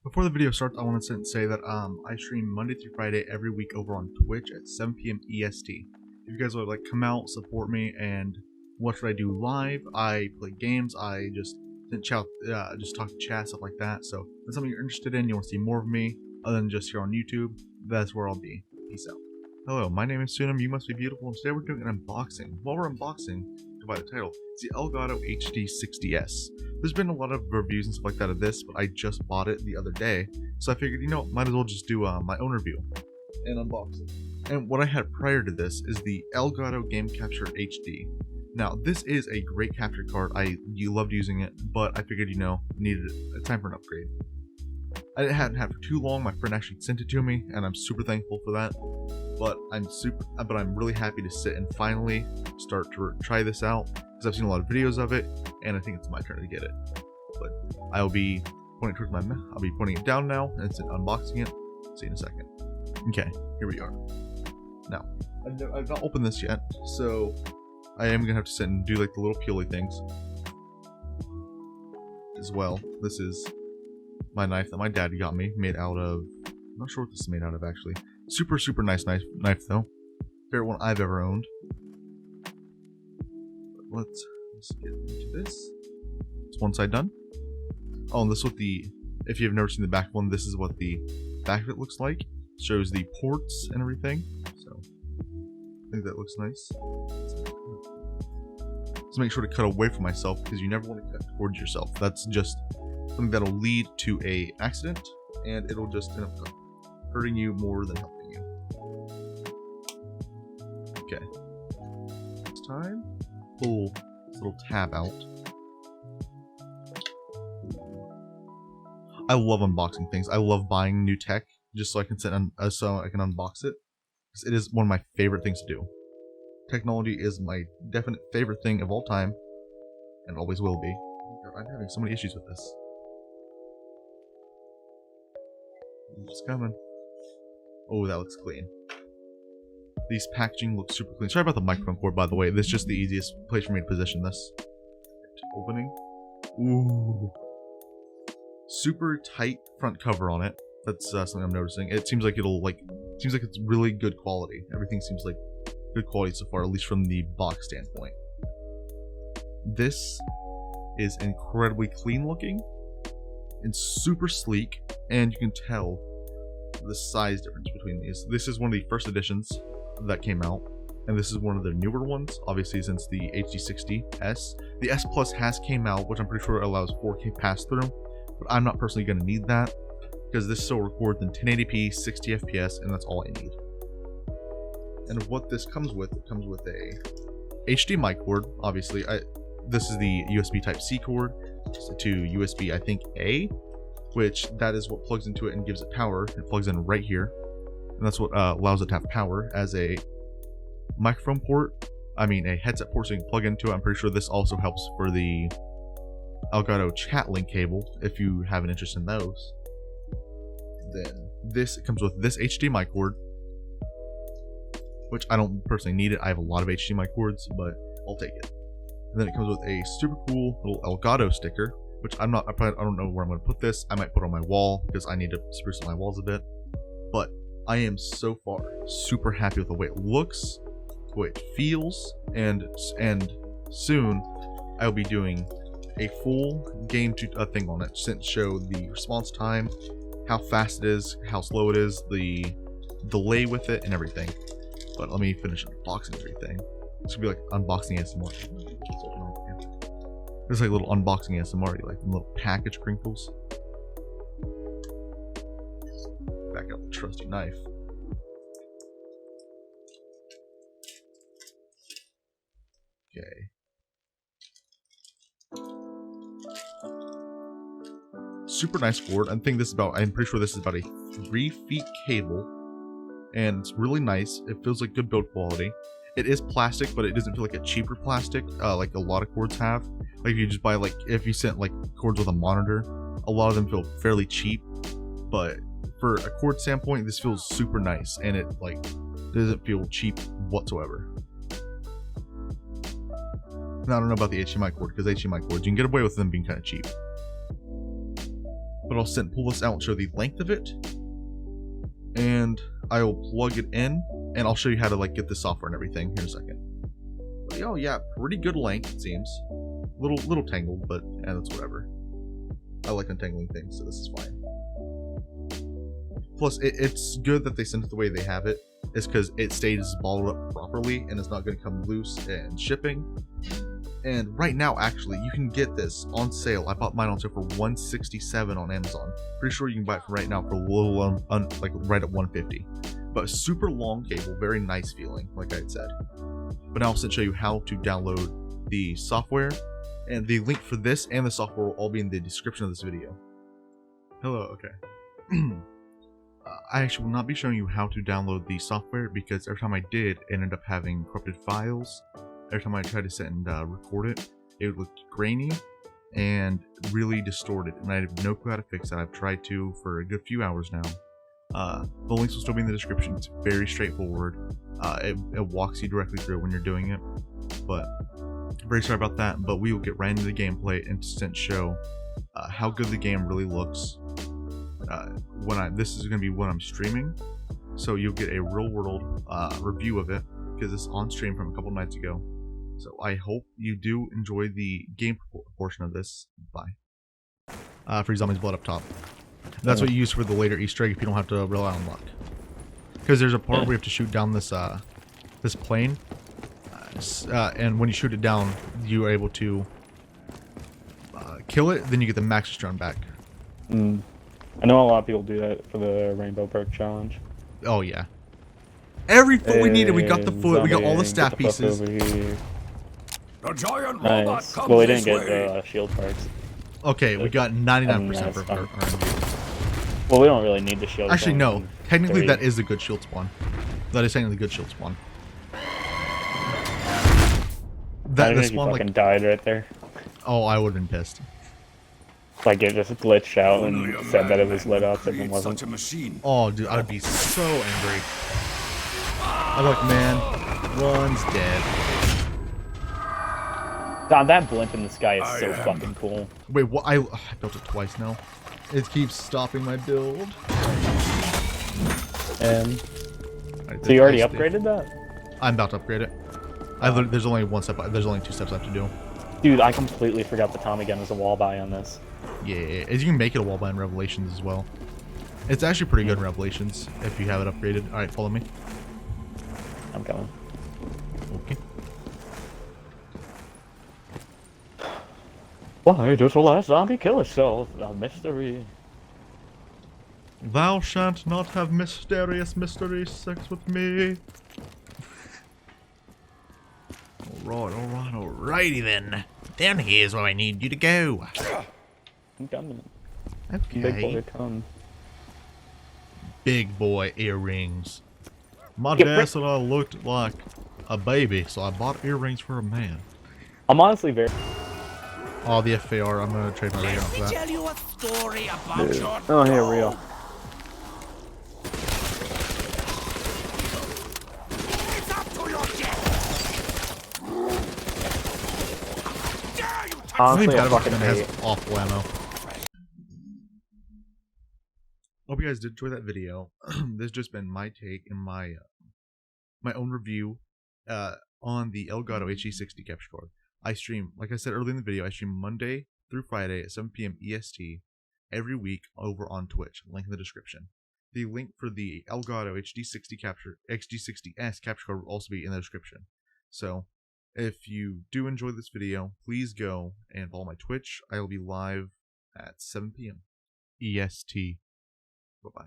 Before the video starts, I want to say that I stream Monday through Friday every week over on Twitch at 7 p.m. EST. If you guys would like come out, support me, and watch what I do live, I play games, I just talk to chat, stuff like that. So if that's something you're interested in, you want to see more of me, other than just here on YouTube, that's where I'll be. Peace out. Hello, my name is Sunam, you must be beautiful, and today we're doing an unboxing. While we're unboxing, by the title, it's the Elgato HD60s. There's been a lot of reviews and stuff like that of this, but I just bought it the other day, so I figured, you know, might as well just do my own review and unbox it. And what I had prior to this is the Elgato Game Capture HD. Now, this is a great capture card. You loved using it, but I figured, you know, needed a time for an upgrade. I hadn't had it for too long. My friend actually sent it to me, and I'm super thankful for that. But I'm really happy to sit and finally start to try this out, because I've seen a lot of videos of it, and I think it's my turn to get it. But I'll be pointing it down now and unboxing it. See you in a second. Okay, here we are. Now, I've not opened this yet, so I am gonna have to sit and do like the little peely things as well. This is my knife that my dad got me, made out of, I'm not sure what this is made out of actually. Super nice knife though. Favorite one I've ever owned. But let's get into this. It's one side done. Oh, and this is what if you've never seen the back one, this is what the back of it looks like. Shows the ports and everything. So I think that looks nice. So make sure to cut away from myself, because you never want to cut towards yourself. That's just something that'll lead to an accident, and it'll just end up hurting you more than helping you. Okay. It's time. Pull this little tab out. I love unboxing things. I love buying new tech just so I can unbox it. Because it is one of my favorite things to do. Technology is my definite favorite thing of all time, and always will be. I'm having so many issues with this. It's just coming. Oh, that looks clean. These packaging looks super clean. Sorry about the microphone cord, by the way. This is just the easiest place for me to position this. Opening. Ooh. Super tight front cover on it. That's something I'm noticing. It seems like it's really good quality. Everything seems like good quality so far, at least from the box standpoint. This is incredibly clean looking and super sleek, and you can tell the size difference between these. This is one of the first editions that came out, and this is one of the newer ones, obviously, since the HD60s. The S Plus has came out, which I'm pretty sure allows 4K pass-through, but I'm not personally going to need that, because this still records in 1080p, 60 FPS, and that's all I need. And what this comes with, it comes with a HDMI cord, obviously. This is the USB Type-C cord to USB, I think, A, which that is what plugs into it and gives it power. It plugs in right here, and that's what allows it to have power as a microphone port. I mean, a headset port, so you can plug into it. I'm pretty sure this also helps for the Elgato chat link cable, if you have an interest in those. Then it comes with this HDMI cord, which I don't personally need it. I have a lot of HDMI cords, but I'll take it. And then it comes with a super cool little Elgato sticker, which I don't know where I'm going to put this. I might put it on my wall, because I need to spruce up my walls a bit. But I am so far super happy with the way it looks, the way it feels, and soon I'll be doing a full game thing on it, to show the response time, how fast it is, how slow it is, the delay with it, and everything. But let me finish unboxing everything. This should be like unboxing ASMR. There's like little unboxing ASMR, like little package crinkles. Back out the trusty knife. Okay. Super nice cord. I'm pretty sure this is about a 3 feet cable, and it's really nice. It feels like good build quality. It is plastic, but it doesn't feel like a cheaper plastic, like a lot of cords have. Like if you just buy, like, if you sent like cords with a monitor, a lot of them feel fairly cheap. But for a cord standpoint, this feels super nice, and it like doesn't feel cheap whatsoever. Now, I don't know about the HDMI cord, because HDMI cords, you can get away with them being kind of cheap. but I'll pull this out and show the length of it, and I will plug it in, and I'll show you how to like get the software and everything here in a second. But, oh yeah, pretty good length it seems. Little tangled, but yeah, that's whatever. I like untangling things, so this is fine. Plus, it's good that they sent it the way they have it. It's because it stays balled up properly and it's not going to come loose and shipping. And right now, actually, you can get this on sale. I bought mine on sale for $167 on Amazon. Pretty sure you can buy it for right now for a little, like right at $150. But super long cable, very nice feeling, like I had said. But now I'll show you how to download the software. And the link for this and the software will all be in the description of this video. Hello, okay. I actually will not be showing you how to download the software because every time I did, it ended up having corrupted files. Every time I tried to sit and record it, it would look grainy and really distorted, and I have no clue how to fix that. I've tried to for a good few hours now. The links will still be in the description. It's very straightforward. It walks you directly through when you're doing it, but very sorry about that. But we will get right into the gameplay and show how good the game really looks. This is going to be when I'm streaming, so you'll get a real world review of it because it's on stream from a couple nights ago. So I hope you do enjoy the game portion of this. Bye. Free zombies blood up top. That's what you use for the later Easter egg if you don't have to rely on luck. Because there's a part where you have to shoot down this this plane, and when you shoot it down, you are able to kill it. Then you get the max drone back. I know a lot of people do that for the Rainbow Perk Challenge. Oh yeah. Every foot we needed, we got the foot, we got all the staff pieces. The giant nice. robot comes Well, we didn't this get way. the shield perks. Okay, we got 99% for fine. RNG. Well, we don't really need the shield. Actually, no. in Technically, 3. that is a good shield spawn. That is technically a good shield spawn. That Imagine the if you spawn fucking like. died right there. Oh, I would have been pissed. Like it just glitched out Only and a said that it was madman lit up could if it create wasn't. such a machine. Oh, dude, I'd be so angry. I'm like, man, one's dead. God, that blimp in the sky is I so am. fucking cool. Wait, what? I built it twice now. It keeps stopping my build. And Right, so you already that's upgraded that? I'm about to upgrade it. There's only one step. There's only 2 steps I have to do. Dude, I completely forgot the Tommy gun was a wall buy on this. Yeah, as you can make it a wall buy in Revelations as well. It's actually pretty good in Revelations if you have it upgraded. All right, follow me. I'm coming. Okay. Why does the last zombie kill itself? A mystery. Thou shalt not have mysterious mystery sex with me. Alrighty then. Down here's where I need you to go. I'm coming. Okay. Big boy, come. Big boy earrings. My Get dad said I looked like a baby, so I bought earrings for a man. I'm honestly very. Oh, the FAR. I'm gonna trade my ring off Let me that. tell you a story about your Oh, here, dog. real. It's up to your death. Dare you touch Honestly, Something bad I about fucking it has hate. awful ammo. Hope you guys did enjoy that video. This has just been my take and my my own review on the Elgato HD60 capture card. I stream, like I said earlier in the video, I stream Monday through Friday at 7 p.m. EST every week over on Twitch. Link in the description. The link for the Elgato HD60s capture card will also be in the description. So, if you do enjoy this video, please go and follow my Twitch. I will be live at 7 p.m. EST. Bye-bye.